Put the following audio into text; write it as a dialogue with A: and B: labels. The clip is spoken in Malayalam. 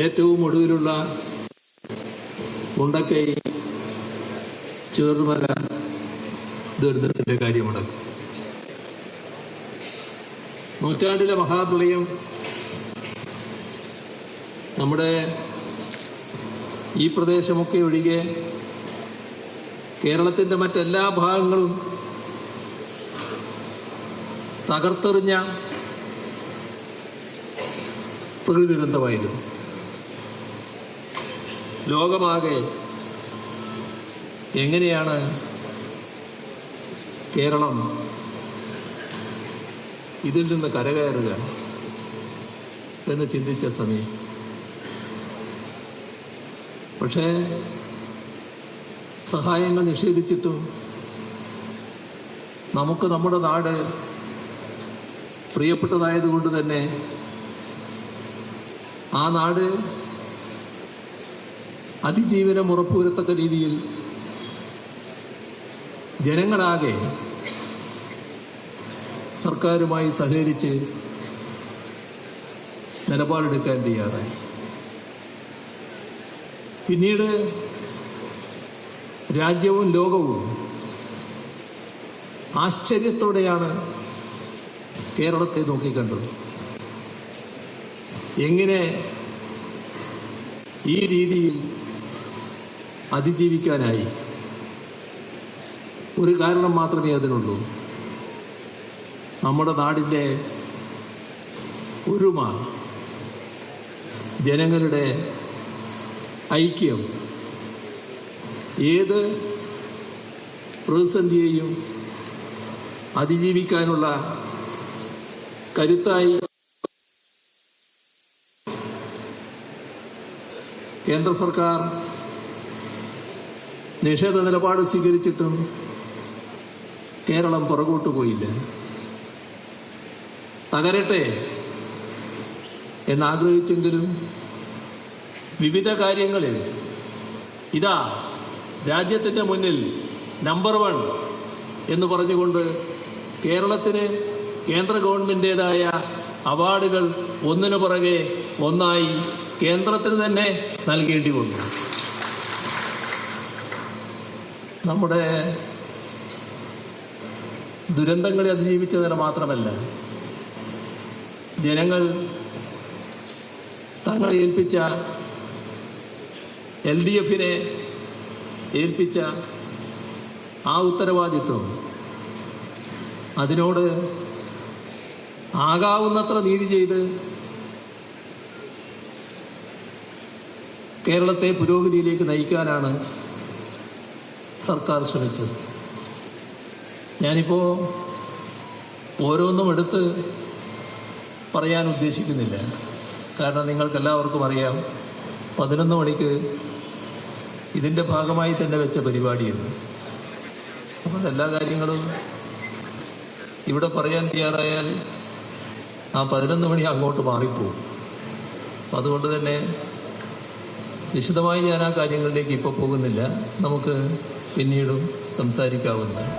A: ഏറ്റവും ഒടുവിലുള്ള മുണ്ടക്കൈ ചേറുമല ദുരന്തത്തിന്റെ കാര്യമടക്കം. നൂറ്റാണ്ടിലെ മഹാപ്രളയം നമ്മുടെ ഈ പ്രദേശമൊക്കെ ഒഴികെ കേരളത്തിന്റെ മറ്റെല്ലാ ഭാഗങ്ങളും തകർത്തെറിഞ്ഞ പ്രകൃതി ദുരന്തമായിരുന്നു. ലോകമാകെ എങ്ങനെയാണ് കേരളം ഇതിൽ നിന്ന് കരകയറുക എന്ന് ചിന്തിച്ച സമയം. പക്ഷേ സഹായങ്ങൾ നിഷേധിച്ചിട്ടും നമുക്ക് നമ്മുടെ നാട് പ്രിയപ്പെട്ടതായതുകൊണ്ട് തന്നെ ആ നാട് അതിജീവനം ഉറപ്പുവരുത്തക്ക രീതിയിൽ ജനങ്ങളാകെ സർക്കാരുമായി സഹകരിച്ച് നിലപാടെടുക്കാൻ തയ്യാറായി. പിന്നീട് രാജ്യവും ലോകവും ആശ്ചര്യത്തോടെയാണ് കേരളത്തെ നോക്കിക്കണ്ടത്. എങ്ങനെ ഈ രീതിയിൽ അതിജീവിക്കാനായി? ഒരു കാരണം മാത്രമേ അതിനുള്ളൂ. നമ്മുടെ നാടിൻ്റെ ഒരുമ, ജനങ്ങളുടെ ഐക്യം ഏത് പ്രതിസന്ധിയെയും അതിജീവിക്കാനുള്ള കരുത്തായി കേന്ദ്ര സർക്കാർ നിഷേധ നിലപാട് സ്വീകരിച്ചിട്ടും കേരളം പുറകോട്ട് പോയില്ല. തകരട്ടെ എന്നാഗ്രഹിച്ചെങ്കിലും വിവിധ കാര്യങ്ങളിൽ ഇതാ രാജ്യത്തിന്റെ മുന്നിൽ നമ്പർ 1 എന്ന് പറഞ്ഞുകൊണ്ട് കേരളത്തിന് കേന്ദ്ര ഗവൺമെന്റിൻ്റെതായ അവാർഡുകൾ ഒന്നിനു പുറകെ ഒന്നായി കേന്ദ്രത്തിന് തന്നെ നൽകേണ്ടി വന്നു. നമ്മുടെ ദുരന്തങ്ങളെ അതിജീവിച്ചതിന് മാത്രമല്ല, ജനങ്ങൾ തങ്ങളെ ഏൽപ്പിച്ച LDFനെ ഏൽപ്പിച്ച ആ ഉത്തരവാദിത്വം, അതിനോട് ആകാവുന്നത്ര നീതി ചെയ്ത് കേരളത്തെ പുരോഗതിയിലേക്ക് നയിക്കാനാണ് സർക്കാർ ശ്രമിച്ചത്. ഞാനിപ്പോൾ ഓരോന്നും എടുത്ത് പറയാൻ ഉദ്ദേശിക്കുന്നില്ല. കാരണം നിങ്ങൾക്കെല്ലാവർക്കും അറിയാം, 11 മണിക്ക് ഇതിൻ്റെ ഭാഗമായി തന്നെ വെച്ച പരിപാടിയുണ്ട്. അപ്പോൾ എല്ലാ കാര്യങ്ങളും ഇവിടെ പറയാൻ തയ്യാറായാൽ ആ 11 മണി അങ്ങോട്ട് മാറിപ്പോകും. അതുകൊണ്ട് തന്നെ വിശദമായി ഞാൻ ആ കാര്യങ്ങളിലേക്ക് ഇപ്പോൾ പോകുന്നില്ല. നമുക്ക് പിന്നീടും സംസാരിക്കാവുന്നതാണ്.